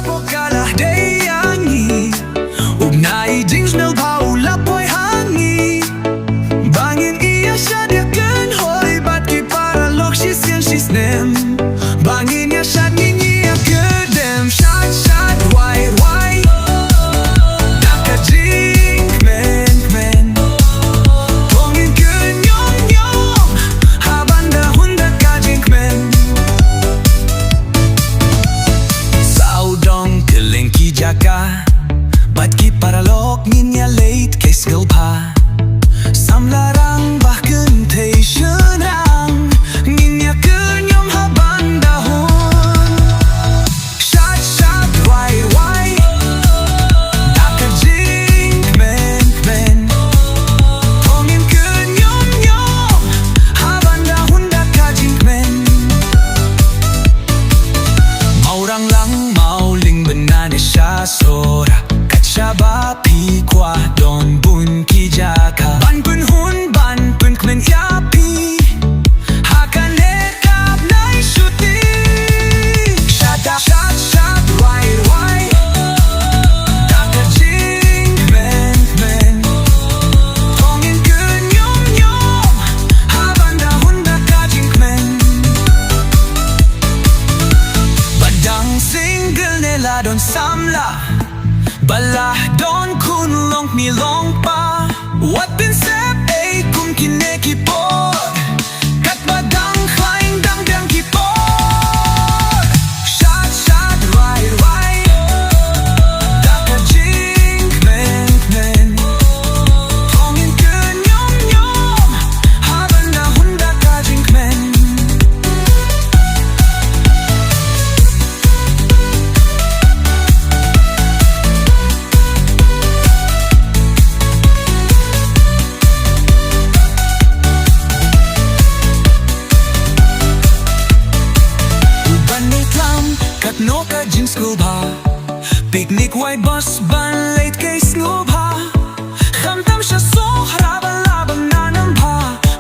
KaPor KaLadei Iangi ug naidings mel paula po'y hangi bangin iya siya diaken hoy bat ki para lok she's nem bangin iya siya ninyi akedem shot why dakajing men tongin kun yong haban dahun dakajing men saudong kelengki jaka bat ki para lok ninya late kay skill pa samlarang bahkan tension rang ninya kun yong haban dahon shot why dakajing men tongin kun yong haban dahon dakajing men maurang lang mauling banane siya sora katsyaba pikwa don bun ki jaka ban pun hun ban pun kmen yapi hakane kap nai shuti shot why dakajing men tongin kun yong haban dahon dakajing men badang single nila don samla balah don kun long mi long pa what been said ay kum kineki por kat badang khaing dang dang ki por shot why dakajing men tongin kun yong haban dahon dakajing men no ka jing school ba picnic white bus ban late kay school ba khamtam siya so haraban laban nanam ba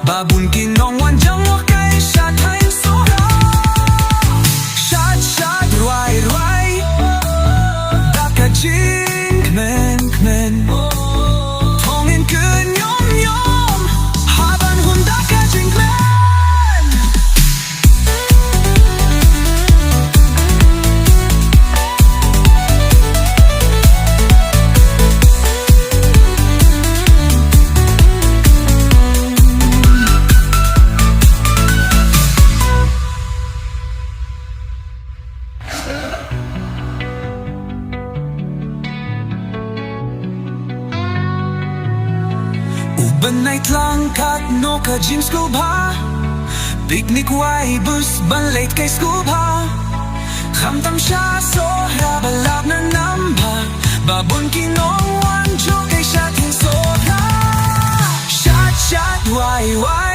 babun kinong wan jang wa kay siya tayo so shot why dakajing men tongin kun yom haban hun dakajing men Banay lang kat no ka gym school ba picnic why bus ban late kay school ba khamtam siya so rabalab na namba babun kinong wan jo kay siya tin so shot why